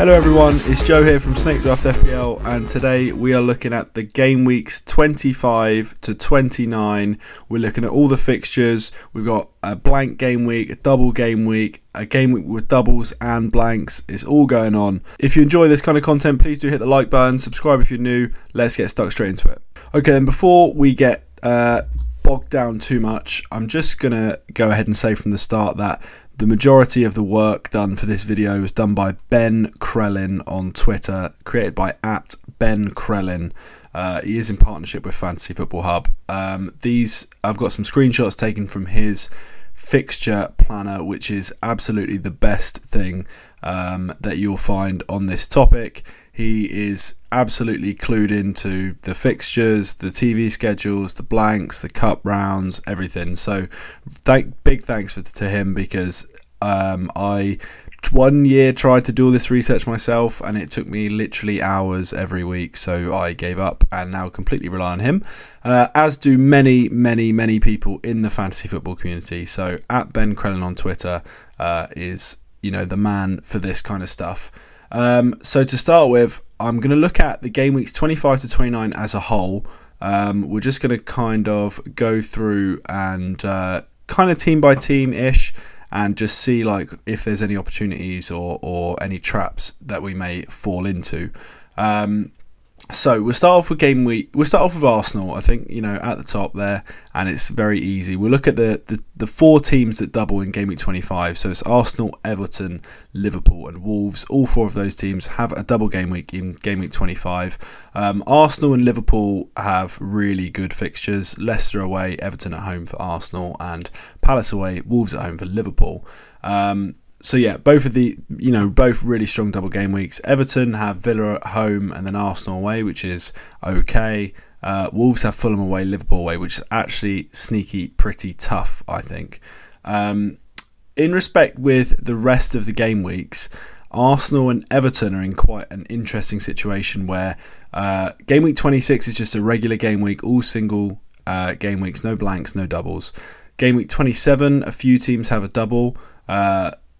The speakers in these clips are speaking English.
Hello everyone, it's Joe here from Snake Draft FPL, and today we are looking at the game weeks 25 to 29. We're looking at all the fixtures. We've got a blank game week, a double game week, a game week with doubles and blanks. It's all going on. If you enjoy this kind of content, please do hit the like button, subscribe if you're new. Let's get stuck straight into it. Okay, then before we get bogged down too much, I'm just going to go ahead and say from the start that the majority of the work done for this video was done by Ben Krellin on Twitter, created by @BenKrellin. He is in partnership with Fantasy Football Hub. I've got some screenshots taken from his fixture planner, which is absolutely the best thing that you'll find on this topic. He is absolutely clued into the fixtures, the TV schedules, the blanks, the cup rounds, everything. So big thanks to him, because I 1 year tried to do all this research myself and it took me literally hours every week, so I gave up and now completely rely on him, as do many people in the fantasy football community. So @BenKrellin on Twitter is the man for this kind of stuff. So to start with, I'm going to look at the game weeks 25 to 29 as a whole. We're just going to kind of go through and kind of team by team ish, and just see like if there's any opportunities or any traps that we may fall into. So we'll start off with game week. We'll start off with Arsenal, I think, at the top there, and it's very easy. We'll look at the four teams that double in game week 25. So it's Arsenal, Everton, Liverpool and Wolves. All four of those teams have a double game week in game week 25. Arsenal and Liverpool have really good fixtures. Leicester away, Everton at home for Arsenal, and Palace away, Wolves at home for Liverpool. So yeah, both really strong double game weeks. Everton have Villa at home and then Arsenal away, which is okay. Wolves have Fulham away, Liverpool away, which is actually sneaky pretty tough, I think. In respect with the rest of the game weeks, Arsenal and Everton are in quite an interesting situation where game week 26 is just a regular game week, all single game weeks, no blanks, no doubles. Game week 27, a few teams have a double.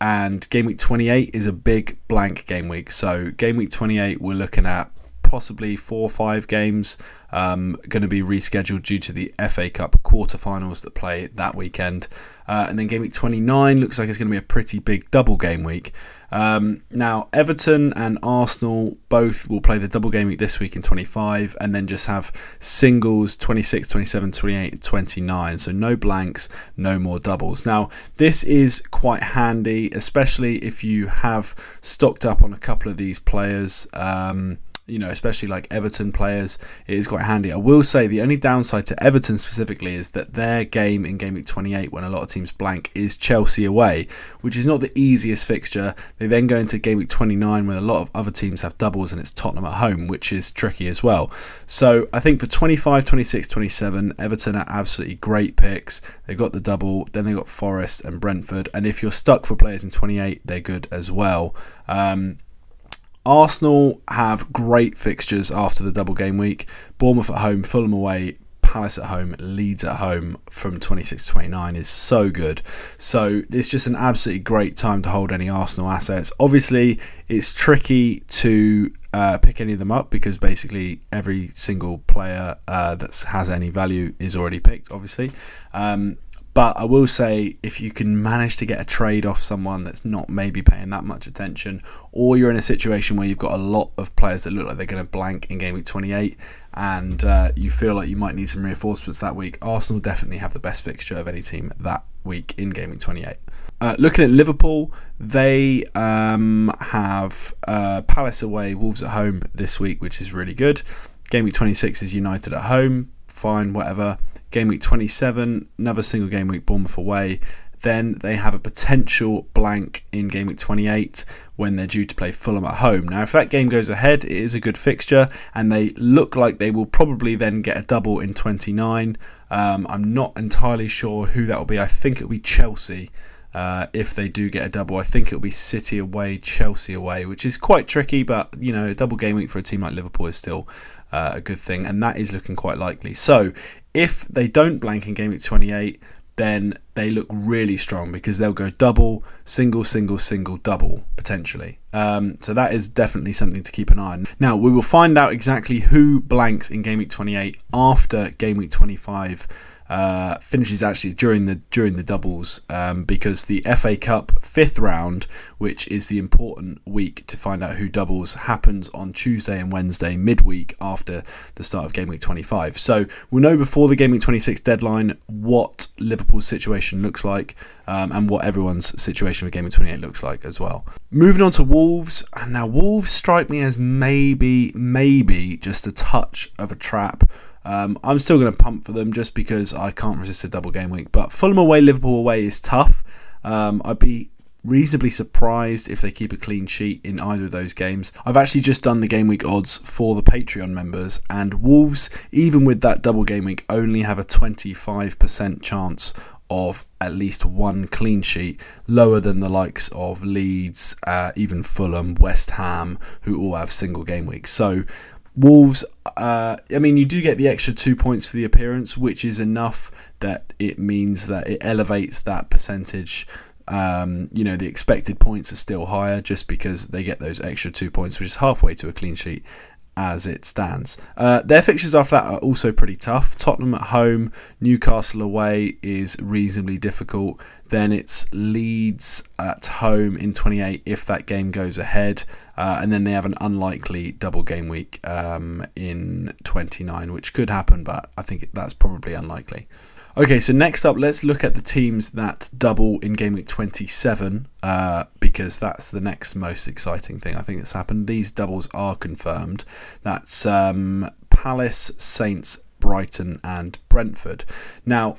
And game week 28 is a big blank game week. So game week 28, we're looking at possibly 4 or 5 games going to be rescheduled due to the FA Cup quarterfinals that play that weekend. And then game week 29 looks like it's going to be a pretty big double game week. Now, Everton and Arsenal both will play the double game week this week in 25, and then just have singles 26, 27, 28, and 29. So no blanks, no more doubles. Now, this is quite handy, especially if you have stocked up on a couple of these players. Especially like Everton players, it is quite handy. I will say the only downside to Everton specifically is that their game in game week 28, when a lot of teams blank, is Chelsea away, which is not the easiest fixture. They then go into game week 29 when a lot of other teams have doubles, and it's Tottenham at home, which is tricky as well. So I think for 25, 26, 27, Everton are absolutely great picks. They've got the double, then they've got Forest and Brentford, and if you're stuck for players in 28, they're good as well. Arsenal have great fixtures after the double game week. Bournemouth at home, Fulham away, Palace at home, Leeds at home from 26 to 29 is so good. So it's just an absolutely great time to hold any Arsenal assets. Obviously, it's tricky to pick any of them up because basically every single player that has any value is already picked, obviously. But I will say, if you can manage to get a trade off someone that's not maybe paying that much attention, or you're in a situation where you've got a lot of players that look like they're going to blank in game week 28, and you feel like you might need some reinforcements that week, Arsenal definitely have the best fixture of any team that week in game week 28. Looking at Liverpool, they have Palace away, Wolves at home this week, which is really good. Game week 26 is United at home, fine, whatever. Game week 27, another single game week, Bournemouth away. Then they have a potential blank in game week 28 when they're due to play Fulham at home. Now, if that game goes ahead, it is a good fixture, and they look like they will probably then get a double in 29. I'm not entirely sure who that will be. I think it'll be Chelsea. If they do get a double, I think it'll be City away, Chelsea away, which is quite tricky, but a double game week for a team like Liverpool is still a good thing, and that is looking quite likely. So if they don't blank in game week 28, then they look really strong because they'll go double, single, single, single, double potentially. So that is definitely something to keep an eye on. Now we will find out exactly who blanks in Game Week 28 after Game Week 25 finishes, actually during the doubles, because the FA Cup 5th round, which is the important week to find out who doubles, happens on Tuesday and Wednesday midweek after the start of Game Week 25. So we'll know before the Game Week 26 deadline what Liverpool's situation looks like, and what everyone's situation for Game Week 28 looks like as well. Moving on to Wolves, and now Wolves strike me as maybe just a touch of a trap. I'm still going to pump for them just because I can't resist a double game week. But Fulham away, Liverpool away is tough. I'd be reasonably surprised if they keep a clean sheet in either of those games. I've actually just done the game week odds for the Patreon members, and Wolves, even with that double game week, only have a 25% chance of at least one clean sheet, lower than the likes of Leeds, even Fulham, West Ham, who all have single game weeks. So Wolves, you do get the extra 2 points for the appearance, which is enough that it means that it elevates that percentage. The expected points are still higher just because they get those extra 2 points, which is halfway to a clean sheet as it stands. Their fixtures after that are also pretty tough. Tottenham at home, Newcastle away is reasonably difficult. Then it's Leeds at home in 28 if that game goes ahead. And then they have an unlikely double game week in 29, which could happen, but I think that's probably unlikely. Okay, so next up, let's look at the teams that double in Game Week 27, because that's the next most exciting thing I think that's happened. These doubles are confirmed. That's Palace, Saints, Brighton and Brentford. Now,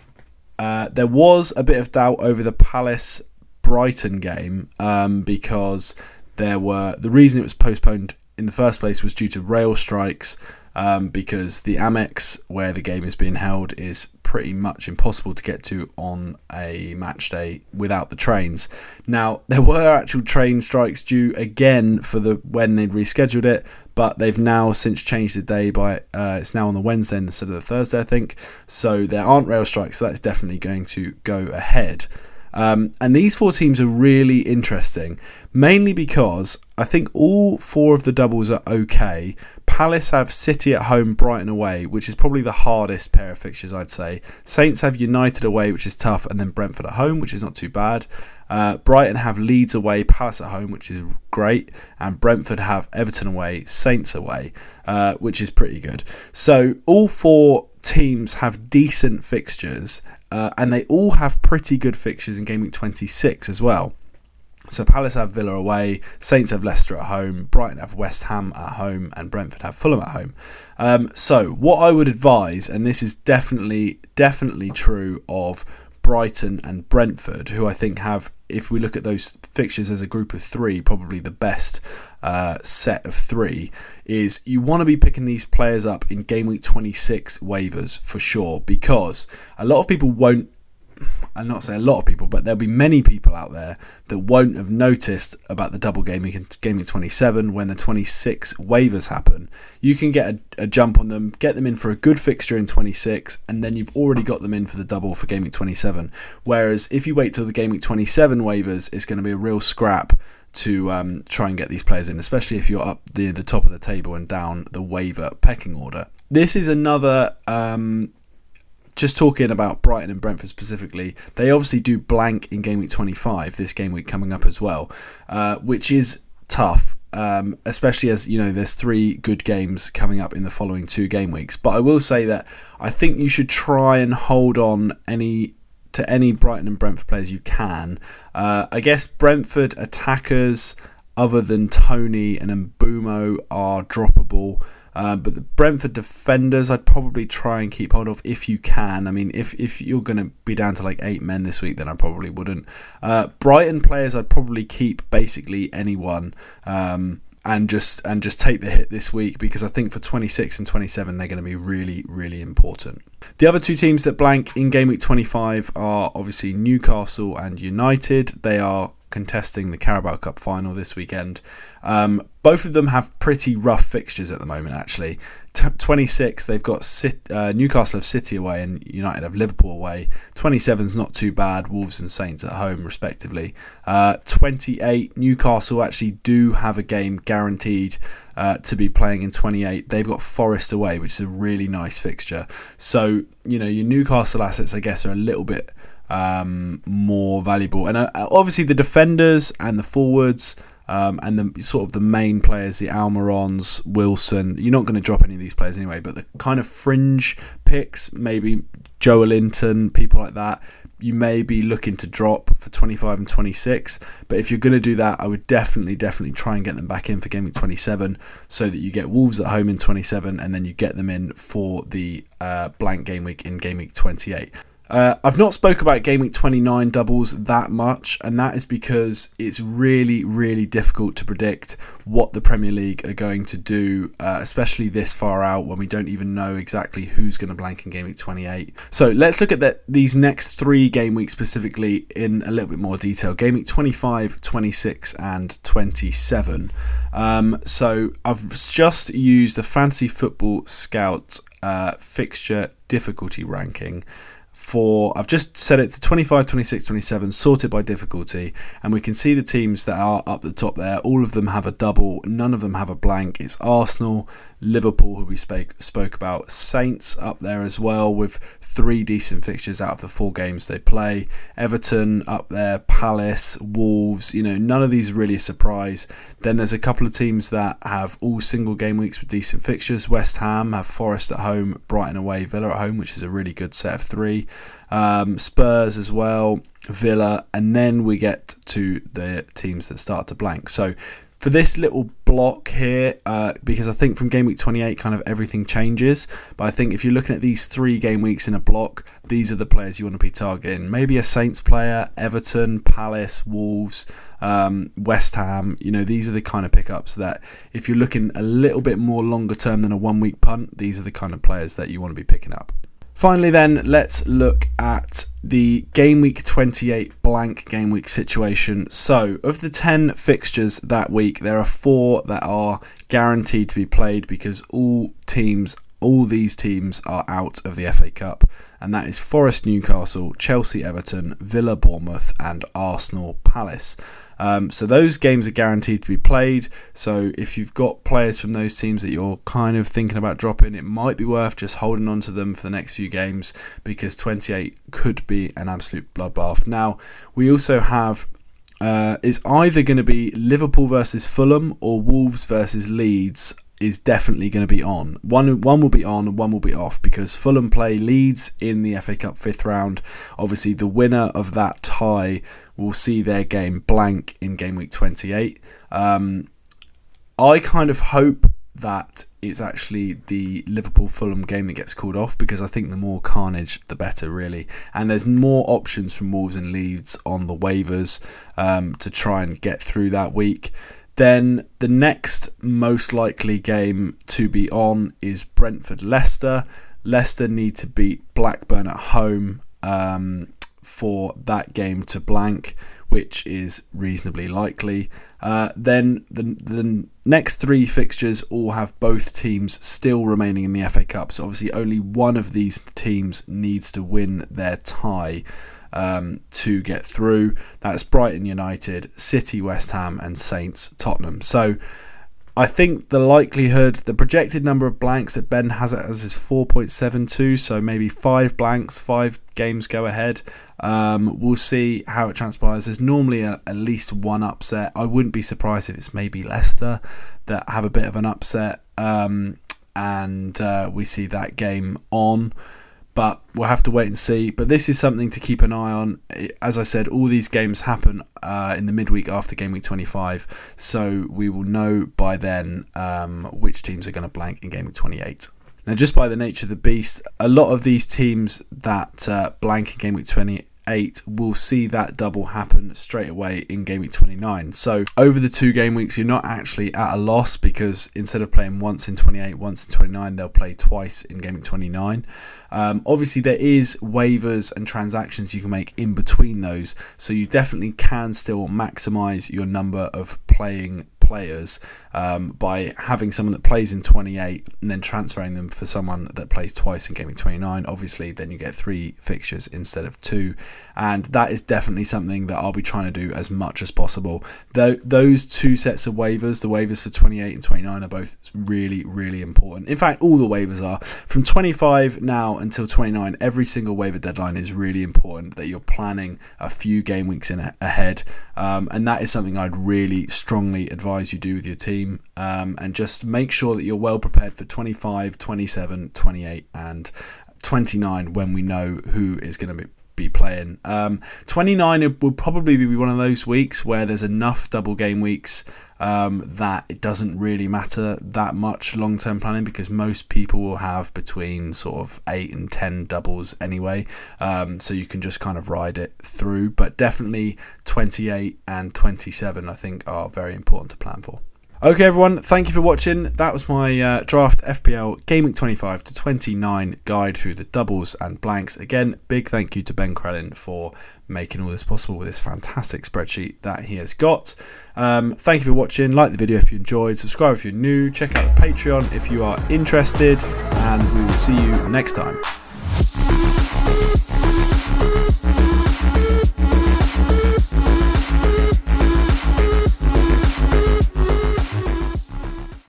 there was a bit of doubt over the Palace-Brighton game because the reason it was postponed in the first place was due to rail strikes, because the Amex, where the game is being held, is pretty much impossible to get to on a match day without the trains. Now, there were actual train strikes due again for when they'd rescheduled it, but they've now since changed the day by it's now on the Wednesday instead of the Thursday, I think. So there aren't rail strikes, so that's definitely going to go ahead. And these four teams are really interesting, mainly because I think all four of the doubles are okay. Palace have City at home, Brighton away, which is probably the hardest pair of fixtures, I'd say. Saints have United away, which is tough, and then Brentford at home, which is not too bad. Brighton have Leeds away, Palace at home, which is great, and Brentford have Everton away, Saints away, which is pretty good. So all four teams have decent fixtures, and they all have pretty good fixtures in Game Week 26 as well. So Palace have Villa away, Saints have Leicester at home, Brighton have West Ham at home, and Brentford have Fulham at home. So what I would advise, and this is definitely true of Brighton and Brentford, who I think have, if we look at those fixtures as a group of three, probably the best set of three, is you want to be picking these players up in Game Week 26 waivers for sure, because a lot of people won't, I'll not say a lot of people, but there'll be many people out there that won't have noticed about the double game week in Game Week 27 when the 26 waivers happen. You can get a jump on them, get them in for a good fixture in 26, and then you've already got them in for the double for Game Week 27. Whereas if you wait till the Game Week 27 waivers, it's going to be a real scrap to try and get these players in, especially if you're up the top of the table and down the waiver pecking order. This is another... Just talking about Brighton and Brentford specifically, they obviously do blank in Game Week 25, this game week coming up as well, which is tough, especially as, there's three good games coming up in the following two game weeks. But I will say that I think you should try and hold on to any Brighton and Brentford players you can. I guess Brentford attackers, other than Tony and Mbumo, are droppable. But the Brentford defenders, I'd probably try and keep hold of if you can. I mean, if you're going to be down to like 8 men this week, then I probably wouldn't. Brighton players, I'd probably keep basically anyone, and just take the hit this week, because I think for 26 and 27 they're going to be really, really important. The other two teams that blank in Game Week 25 are obviously Newcastle and United. They are contesting the Carabao Cup final this weekend. Both of them have pretty rough fixtures at the moment, actually. 26, they've got Newcastle have City away and United have Liverpool away. 27's not too bad, Wolves and Saints at home, respectively. 28, Newcastle actually do have a game guaranteed to be playing in 28. They've got Forest away, which is a really nice fixture. So, your Newcastle assets, I guess, are a little bit more valuable. And obviously the defenders and the forwards, and the sort of the main players, the Almirons, Wilson, you're not going to drop any of these players anyway, but the kind of fringe picks, maybe Joe Linton, people like that, you may be looking to drop for 25 and 26. But if you're going to do that, I would definitely try and get them back in for Gameweek 27 so that you get Wolves at home in 27 and then you get them in for the blank game week in Gameweek 28. I've not spoke about Gameweek 29 doubles that much, and that is because it's really difficult to predict what the Premier League are going to do, especially this far out when we don't even know exactly who's going to blank in Gameweek 28. So let's look at these next 3 game weeks specifically in a little bit more detail. Gameweek 25, 26 and 27. So I've just used the Fantasy Football Scout fixture difficulty ranking. I've just set it to 25, 26, 27, sorted by difficulty, and we can see the teams that are up the top there. All of them have a double, none of them have a blank. It's Arsenal, Liverpool, who we spoke about, Saints up there as well with 3 decent fixtures out of the 4 games they play, Everton up there, Palace, Wolves, none of these are really a surprise. Then there's a couple of teams that have all single game weeks with decent fixtures. West Ham have Forest at home, Brighton away, Villa at home, which is a really good set of 3. Spurs as well, Villa, and then we get to the teams that start to blank. So for this little block here, because I think from Game Week 28 kind of everything changes, but I think if you're looking at these 3 game weeks in a block, these are the players you want to be targeting. Maybe a Saints player, Everton, Palace, Wolves, West Ham, these are the kind of pickups that if you're looking a little bit more longer term than a 1 week punt, these are the kind of players that you want to be picking up. Finally then, let's look at the Game Week 28 blank Game Week situation. So, of the 10 fixtures that week, there are 4 that are guaranteed to be played because all these teams are out of the FA Cup, and that is Forest Newcastle, Chelsea Everton, Villa Bournemouth and Arsenal Palace. So those games are guaranteed to be played. So if you've got players from those teams that you're kind of thinking about dropping, it might be worth just holding on to them for the next few games because 28 could be an absolute bloodbath. Now, we also have it's either going to be Liverpool versus Fulham or Wolves versus Leeds is definitely going to be on. One will be on and one will be off because Fulham play Leeds in the FA Cup 5th round. Obviously, the winner of that tie will see their game blank in Game Week 28. I kind of hope that it's actually the Liverpool-Fulham game that gets called off because I think the more carnage, the better, really. And there's more options from Wolves and Leeds on the waivers to try and get through that week. Then the next most likely game to be on is Brentford-Leicester. Leicester need to beat Blackburn at home for that game to blank, which is reasonably likely. Then the next 3 fixtures all have both teams still remaining in the FA Cup. So obviously only one of these teams needs to win their tie to get through. That's Brighton United, City West Ham and Saints Tottenham. So I think the projected number of blanks that Ben has it as is 4.72, so maybe 5 blanks, 5 games go ahead. We'll see how it transpires. There's normally at least one upset. I wouldn't be surprised if it's maybe Leicester that have a bit of an upset and we see that game on. But we'll have to wait and see. But this is something to keep an eye on. As I said, all these games happen in the midweek after Game Week 25. So we will know by then which teams are going to blank in Game Week 28. Now, just by the nature of the beast, a lot of these teams that blank in Game Week 28 28 will see that double happen straight away in Game Week 29. So over the 2 game weeks, you're not actually at a loss, because instead of playing once in 28, once in 29, they'll play twice in Game Week 29. Obviously, there is waivers and transactions you can make in between those, so you definitely can still maximize your number of playing players by having someone that plays in 28 and then transferring them for someone that plays twice in Game Week 29. Obviously, then you get 3 fixtures instead of 2, and that is definitely something that I'll be trying to do as much as possible. Those 2 sets of waivers, the waivers for 28 and 29, are both really, really important. In fact, all the waivers are. From 25 now until 29, every single waiver deadline is really important, that you're planning a few game weeks in ahead, and that is something I'd really strongly advise you do with your team, and just make sure that you're well prepared for 25, 27, 28 and 29 when we know who is going to be playing. 29 will probably be one of those weeks where there's enough double game weeks that it doesn't really matter that much long-term planning, because most people will have between sort of 8 and 10 doubles anyway, so you can just kind of ride it through. But definitely 28 and 27 I think are very important to plan for. Okay everyone, thank you for watching. That was my draft FPL Game Week 25 to 29 guide through the doubles and blanks. Again, big thank you to Ben Krellin for making all this possible with this fantastic spreadsheet that he has got. Thank you for watching. Like the video if you enjoyed, subscribe if you're new, check out the Patreon if you are interested, and we will see you next time.